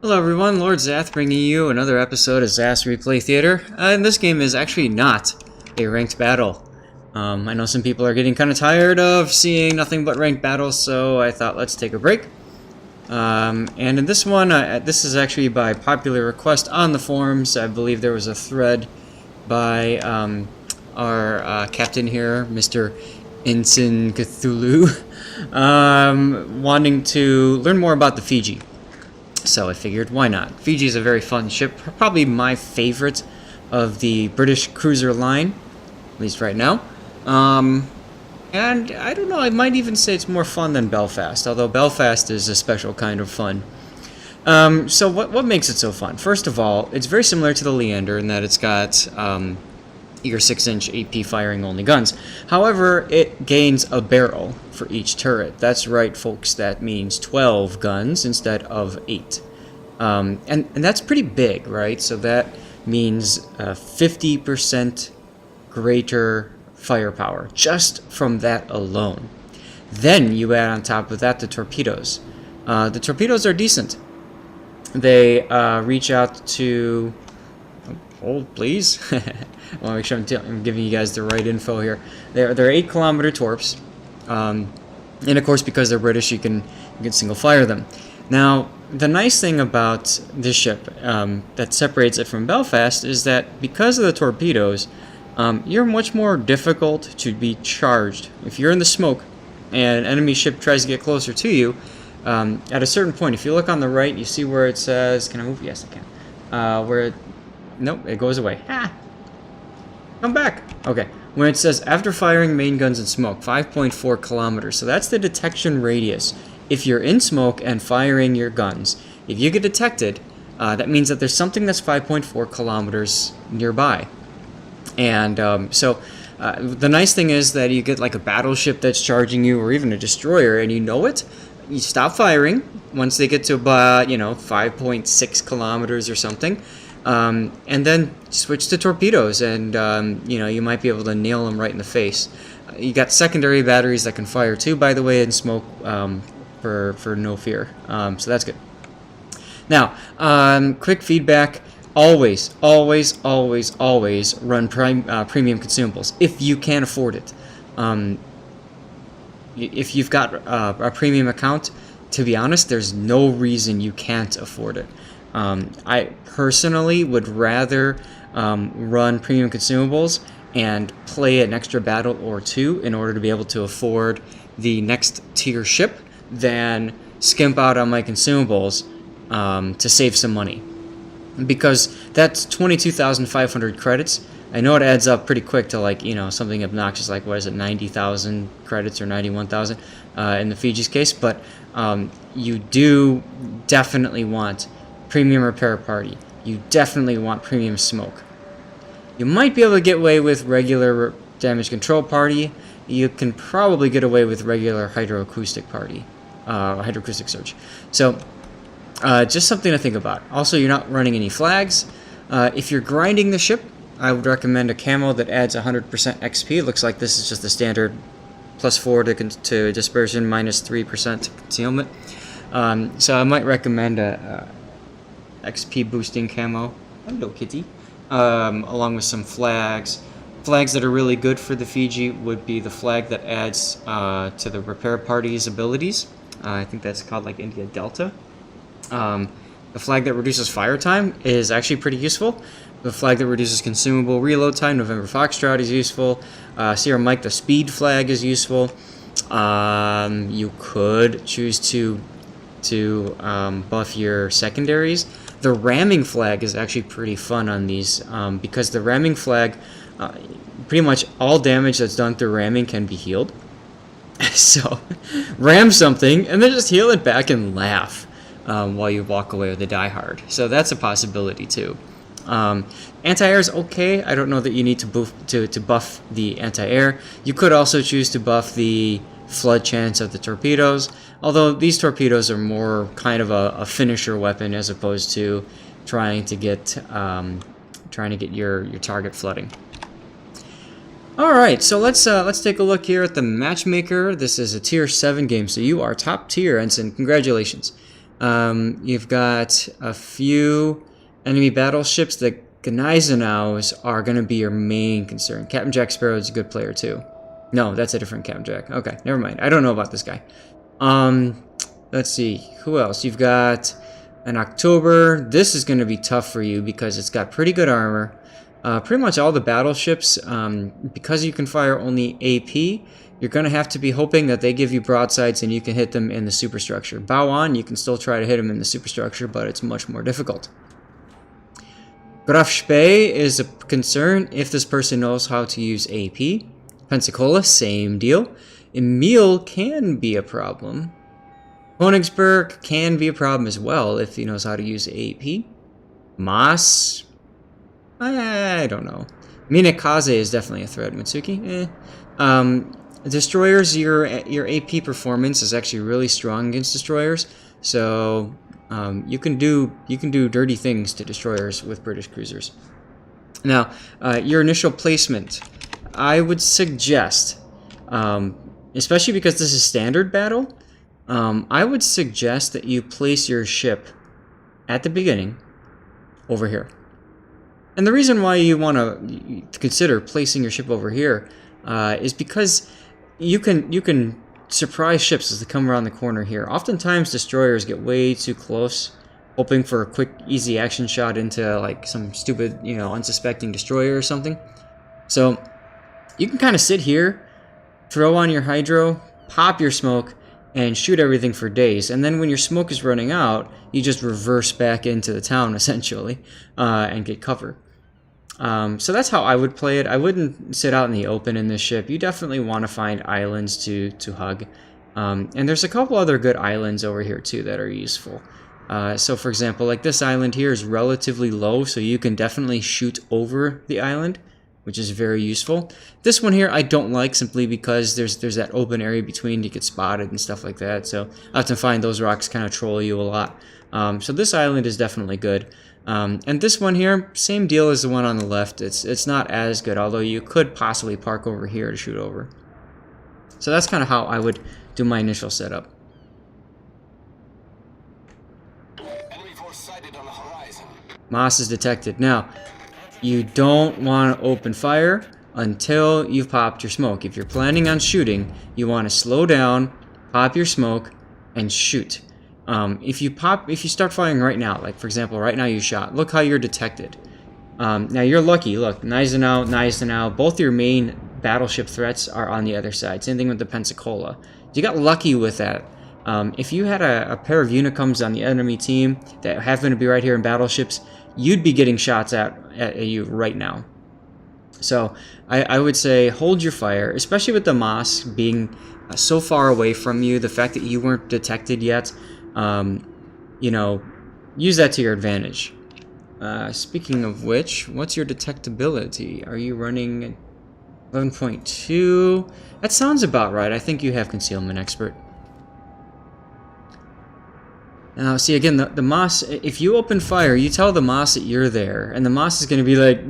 Hello everyone, Lord Zath bringing you another episode of Zath's Replay Theater. And this game is actually not a ranked battle. I know some people are getting kind of tired of seeing nothing but ranked battles, so I thought let's take a break. And in this one, this is actually by popular request on the forums. I believe there was a thread by our captain here, Mr. Ensign Cthulhu, wanting to learn more about the Fiji. So I figured, why not? Fiji is a very fun ship, probably my favorite of the British cruiser line, at least right now. And I don't know, I might even say it's more fun than Belfast, although Belfast is a special kind of fun. So what makes it so fun? First of all, it's very similar to the Leander in that it's got your 6-inch AP firing only guns. However, it gains a barrel for each turret. That's right, folks, that means 12 guns instead of 8. And that's pretty big, right? So that means 50% greater firepower just from that alone. Then you add on top of that the torpedoes. The torpedoes are decent. They reach out to... Hold, please. I want to make sure I'm giving you guys the right info here. They're 8-kilometer torps, and of course, because they're British, you can single fire them. Now, the nice thing about this ship that separates it from Belfast is that because of the torpedoes, you're much more difficult to be charged. If you're in the smoke and an enemy ship tries to get closer to you, at a certain point, if you look on the right, you see where it says, "Can I move?" Yes, I can. Nope, it goes away. Ah! Come back! Okay. When it says, after firing main guns in smoke, 5.4 kilometers. So that's the detection radius. If you're in smoke and firing your guns, if you get detected, that means that there's something that's 5.4 kilometers nearby. And the nice thing is that you get like a battleship that's charging you, or even a destroyer, and you know it. You stop firing once they get to about, 5.6 kilometers or something. And then switch to torpedoes, and you might be able to nail them right in the face. You got secondary batteries that can fire too, by the way, and smoke for no fear. So that's good. Now, quick feedback: always run premium consumables if you can afford it. If you've got a premium account, to be honest, there's no reason you can't afford it. I personally would rather run premium consumables and play an extra battle or two in order to be able to afford the next tier ship than skimp out on my consumables to save some money. Because that's 22,500 credits. I know it adds up pretty quick to something obnoxious like, 90,000 credits or 91,000 in the Fiji's case, but you do definitely want premium repair party. You definitely want premium smoke. You might be able to get away with regular damage control party. You can probably get away with regular hydroacoustic party, hydroacoustic surge. So just something to think about. Also, you're not running any flags. If you're grinding the ship, I would recommend a camo that adds 100% XP. It looks like this is just the standard +4 to dispersion, -3% concealment. So I might recommend a XP boosting camo. Hello, kitty. Along with some flags. Flags that are really good for the Fiji would be the flag that adds to the repair party's abilities. I think that's called like India Delta. The flag that reduces fire time is actually pretty useful. The flag that reduces consumable reload time, November Foxtrot, is useful. Sierra Mike, the speed flag, is useful. You could choose to buff your secondaries. The ramming flag is actually pretty fun on these because the ramming flag, pretty much all damage that's done through ramming can be healed. So ram something and then just heal it back and laugh while you walk away with a Die Hard. So that's a possibility too. Anti-air is okay. I don't know that you need to buff the anti-air. You could also choose to buff the flood chance of the torpedoes, although these torpedoes are more kind of a finisher weapon as opposed to trying to get your target flooding. All right, so let's take a look here at the matchmaker. This is a tier 7 game, so you are top tier, Ensign. Congratulations. You've got a few enemy battleships. The Gneisenau's are going to be your main concern. Captain Jack Sparrow is a good player too. No, that's a different Captain Jack. Okay, never mind. I don't know about this guy. Let's see. Who else? You've got an October. This is going to be tough for you because it's got pretty good armor. Pretty much all the battleships, because you can fire only AP, you're going to have to be hoping that they give you broadsides and you can hit them in the superstructure. Bow on, you can still try to hit them in the superstructure, but it's much more difficult. Graf Spee is a concern if this person knows how to use AP. Pensacola, same deal. Emil can be a problem. Königsberg can be a problem as well if he knows how to use AP. Moss, I don't know. Minakaze is definitely a threat. Mitsuki, destroyers, your AP performance is actually really strong against destroyers, so you can do dirty things to destroyers with British cruisers. Now, your initial placement, I would suggest, especially because this is standard battle, I would suggest that you place your ship at the beginning over here. And the reason why you want to consider placing your ship over here is because you can surprise ships as they come around the corner here. Oftentimes destroyers get way too close, hoping for a quick, easy action shot into like some stupid, unsuspecting destroyer or something. So you can kind of sit here, throw on your hydro, pop your smoke, and shoot everything for days. And then when your smoke is running out, you just reverse back into the town, essentially, and get cover. So that's how I would play it. I wouldn't sit out in the open in this ship. You definitely want to find islands to hug. And there's a couple other good islands over here, too, that are useful. So, for example, like this island here is relatively low, so you can definitely shoot over the island, which is very useful. This one here I don't like simply because there's that open area between, you get spotted and stuff like that. So I often find those rocks kind of troll you a lot. So this island is definitely good. And this one here, same deal as the one on the left. It's not as good, although you could possibly park over here to shoot over. So that's kind of how I would do my initial setup. Enemy force sighted on the horizon. Moss is detected. Now, you don't want to open fire until you've popped your smoke. If you're planning on shooting, you want to slow down, pop your smoke, and shoot. If you start firing right now, like for example, right now you shot, look how you're detected. Now you're lucky. Look, Gneisenau, both your main battleship threats are on the other side. Same thing with the Pensacola. You got lucky with that. If you had a pair of Unicums on the enemy team that happen to be right here in battleships, you'd be getting shots at you right now. So I would say hold your fire, especially with the Moss being so far away from you. The fact that you weren't detected yet, use that to your advantage. Speaking of which, what's your detectability? Are you running 11.2? That sounds about right. I think you have Concealment Expert. Now, see, again, the Moss, if you open fire, you tell the Moss that you're there, and the Moss is going to be like,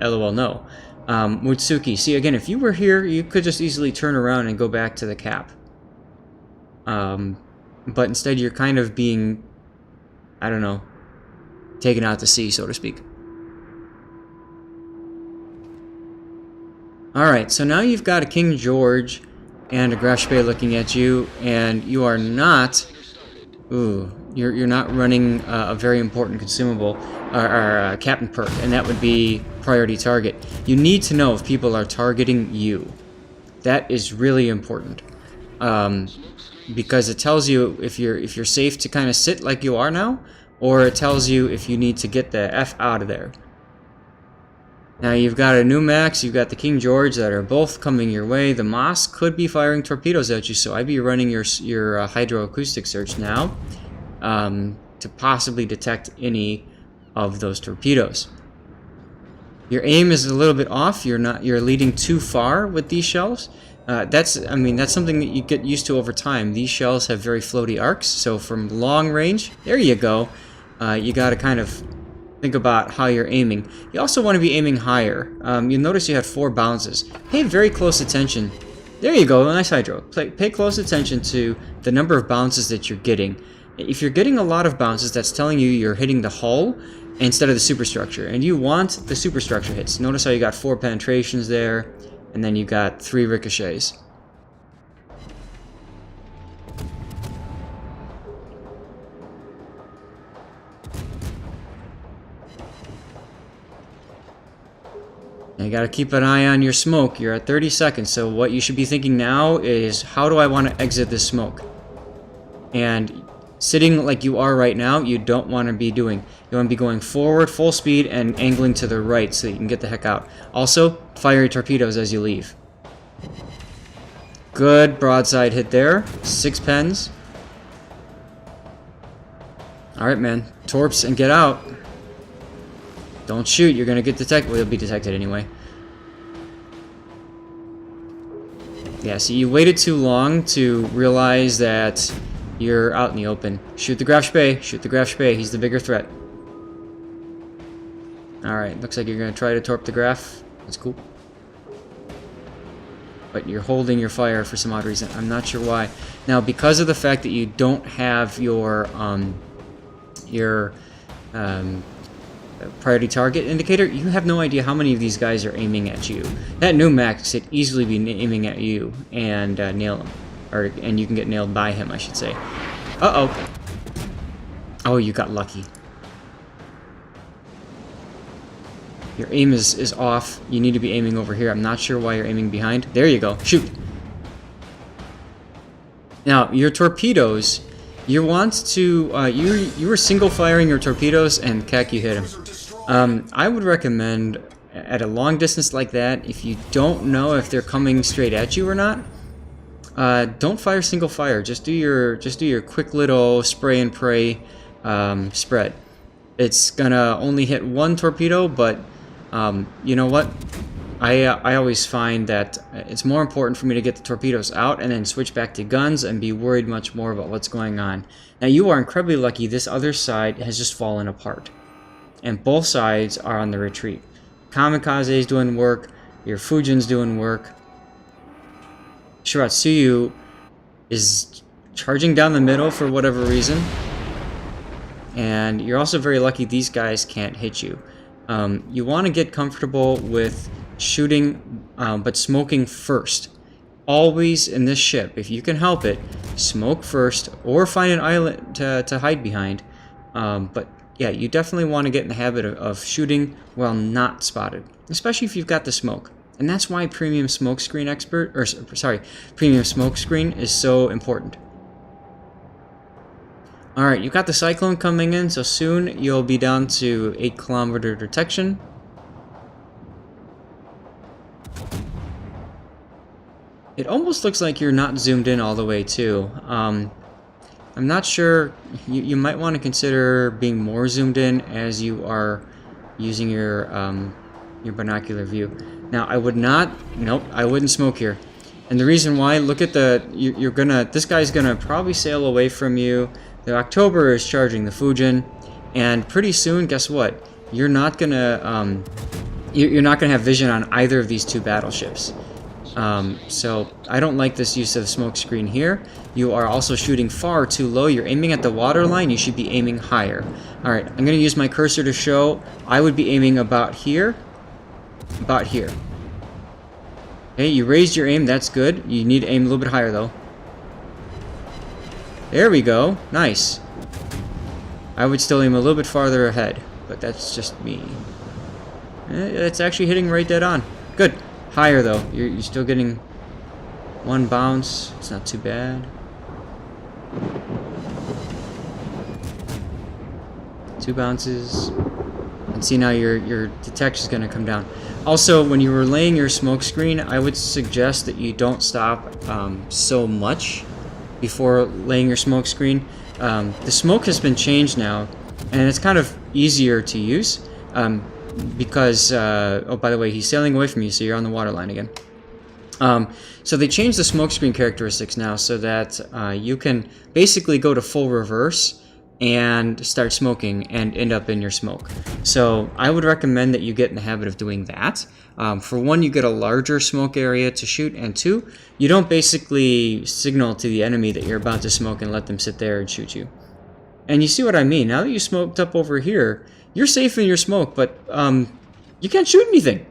LOL, no. Mutsuki, see, again, if you were here, you could just easily turn around and go back to the cap. But instead, you're kind of being, I don't know, taken out to sea, so to speak. Alright, so now you've got a King George and a Graf Spee looking at you, and you are not... Ooh, you're not running a very important consumable, or captain perk, and that would be priority target. You need to know if people are targeting you. That is really important, because it tells you if you're safe to kind of sit like you are now, or it tells you if you need to get the F out of there. Now you've got a new Max, you've got the King George that are both coming your way. The Moss could be firing torpedoes at you, so I'd be running your hydroacoustic search now to possibly detect any of those torpedoes. Your aim is a little bit off. You're leading too far with these shells. That's something that you get used to over time. These shells have very floaty arcs, so from long range, there you go. You got to kind of think about how you're aiming. You also want to be aiming higher. You'll notice you had 4 bounces. Pay very close attention. There you go, nice hydro. Pay close attention to the number of bounces that you're getting. If you're getting a lot of bounces, that's telling you you're hitting the hull instead of the superstructure, and you want the superstructure hits. Notice how you got 4 penetrations there, and then you got 3 ricochets. Now you gotta keep an eye on your smoke. You're at 30 seconds, so what you should be thinking now is, how do I want to exit this smoke? And sitting like you are right now, you don't want to be doing. You want to be going forward, full speed, and angling to the right so you can get the heck out. Also, fire your torpedoes as you leave. Good broadside hit there. 6 pens. Alright, man. Torps and get out. Don't shoot, you're gonna get detected. Well, you'll be detected anyway. Yeah, so you waited too long to realize that you're out in the open. Shoot the Graf Spee. Shoot the Graf Spee. He's the bigger threat. Alright, looks like you're gonna try to torp the Graf. That's cool. But you're holding your fire for some odd reason. I'm not sure why. Now, because of the fact that you don't have your priority target indicator, you have no idea how many of these guys are aiming at you. That new Max could easily be aiming at you and nail him. And you can get nailed by him, I should say. Uh-oh. Oh, you got lucky. Your aim is off. You need to be aiming over here. I'm not sure why you're aiming behind. There you go. Shoot. Now, your torpedoes, you want to... you were single firing your torpedoes, and Keck, you hit him. I would recommend, at a long distance like that, if you don't know if they're coming straight at you or not, don't fire single fire. Just do your quick little spray and pray spread. It's gonna only hit 1 torpedo, but you know what? I always find that it's more important for me to get the torpedoes out and then switch back to guns and be worried much more about what's going on. Now, you are incredibly lucky. This other side has just fallen apart, and both sides are on the retreat. Kamikaze is doing work. Your Fujin's doing work. Shiratsuyu is charging down the middle for whatever reason. And you're also very lucky these guys can't hit you. You want to get comfortable with shooting, but smoking first. Always in this ship, if you can help it, smoke first, or find an island to hide behind. But yeah, you definitely want to get in the habit of shooting while not spotted, especially if you've got the smoke. And that's why premium smokescreen premium smokescreen is so important. Alright, you've got the Cyclone coming in, so soon you'll be down to 8-kilometer detection. It almost looks like you're not zoomed in all the way, too. I'm not sure. You might want to consider being more zoomed in as you are using your binocular view. Now, I would not... Nope, I wouldn't smoke here. And the reason why, look at the... This guy's gonna probably sail away from you. The October is charging the Fujin, and pretty soon, guess what? You're not gonna you're not gonna have vision on either of these 2 battleships. So I don't like this use of smoke screen here. You are also shooting far too low. You're aiming at the waterline. You should be aiming higher. All right, I'm gonna use my cursor to show. I would be aiming about here. About here. Okay, you raised your aim. That's good. You need to aim a little bit higher though. There we go. Nice. I would still aim a little bit farther ahead, but that's just me. It's actually hitting right dead on. Good. Higher though. You're still getting 1 bounce. It's not too bad. 2 bounces. And see, now your detection is going to come down. Also, when you were laying your smoke screen, I would suggest that you don't stop so much before laying your smoke screen. The smoke has been changed now, and it's kind of easier to use because oh, by the way, he's sailing away from you, so you're on the waterline again. So they changed the smoke screen characteristics now so that you can basically go to full reverse and start smoking and end up in your smoke. So I would recommend that you get in the habit of doing that. For one, you get a larger smoke area to shoot, and 2, you don't basically signal to the enemy that you're about to smoke and let them sit there and shoot you. And you see what I mean. Now that you smoked up over here, you're safe in your smoke, but you can't shoot anything.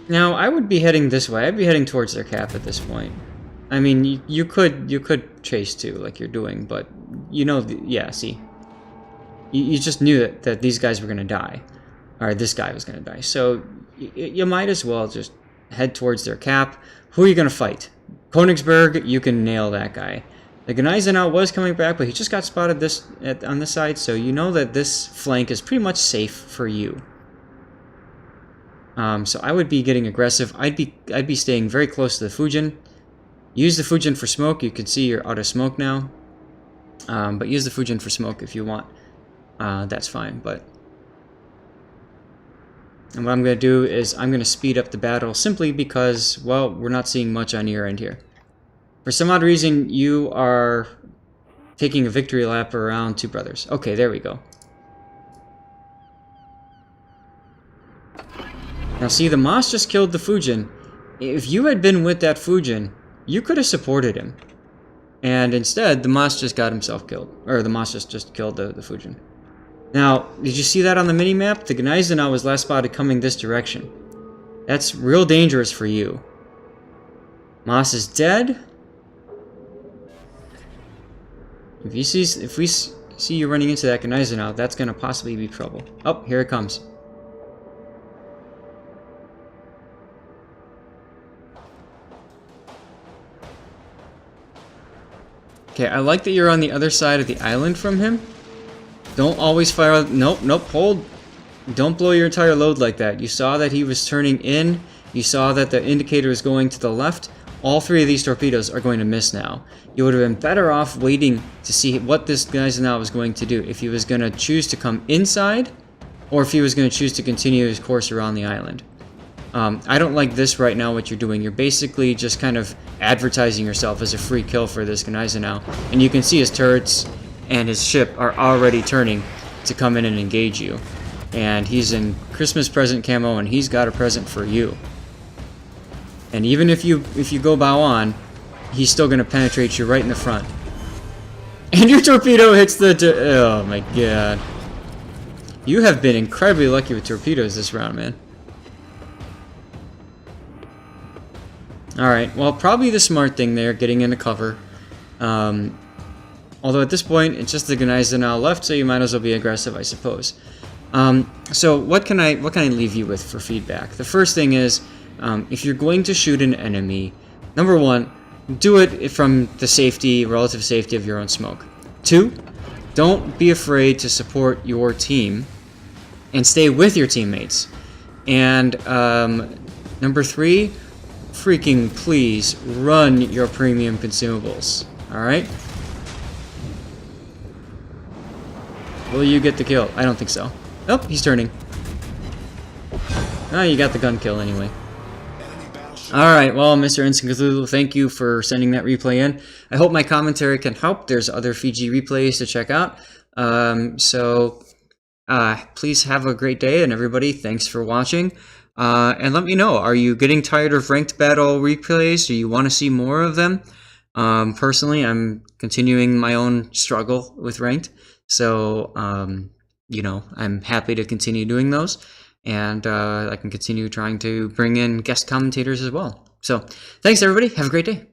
Now, I would be heading this way. I'd be heading towards their cap at this point. I mean, you could chase too, like you're doing, but you know, yeah, see. You just knew that these guys were going to die. Or this guy was going to die. So, you might as well just head towards their cap. Who are you going to fight? Königsberg, you can nail that guy. The Gneisenau was coming back, but he just got spotted on this side, so you know that this flank is pretty much safe for you. So I would be getting aggressive. I'd be staying very close to the Fujin. Use the Fujin for smoke. You can see you're out of smoke now. But use the Fujin for smoke if you want. That's fine. And what I'm going to do is I'm going to speed up the battle simply because, well, we're not seeing much on your end here. For some odd reason, you are taking a victory lap around Two Brothers. Okay, there we go. Now see, the Moss just killed the Fujin. If you had been with that Fujin, you could have supported him. And instead, the Moss just got himself killed. Or the Moss just killed the Fujin. Now, did you see that on the minimap? The Gneisenau was last spotted coming this direction. That's real dangerous for you. Moss is dead. If we see you running into that Gneisenau, that's going to possibly be trouble. Oh, here it comes. Okay, I like that you're on the other side of the island from him. Don't always fire... Nope, hold. Don't blow your entire load like that. You saw that he was turning in. You saw that the indicator is going to the left. All three of these torpedoes are going to miss now. You would have been better off waiting to see what this guy now was going to do. If he was going to choose to come inside, or if he was going to choose to continue his course around the island. I don't like this right now, what you're doing. You're basically just kind of advertising yourself as a free kill for this Gneisenau. And you can see his turrets and his ship are already turning to come in and engage you. And he's in Christmas present camo, and he's got a present for you. And even if you go bow on, he's still going to penetrate you right in the front. And your torpedo hits the... oh my god. You have been incredibly lucky with torpedoes this round, man. Alright, well, probably the smart thing there, getting into cover. Although at this point, it's just the Gneisenau left, so you might as well be aggressive, I suppose. So what can I leave you with for feedback? The first thing is, if you're going to shoot an enemy, number one, do it from the relative safety of your own smoke. Two, don't be afraid to support your team and stay with your teammates. And number three, freaking please run your premium consumables. Alright? Will you get the kill? I don't think so. Nope, he's turning. Ah, you got the gun kill anyway. Alright, well, Mr. Instant Cthulhu, thank you for sending that replay in. I hope my commentary can help. There's other Fiji replays to check out. Please have a great day, and everybody, thanks for watching. And let me know, are you getting tired of ranked battle replays? Do you want to see more of them? Personally, I'm continuing my own struggle with ranked. So, you know, I'm happy to continue doing those. And I can continue trying to bring in guest commentators as well. So, thanks everybody. Have a great day.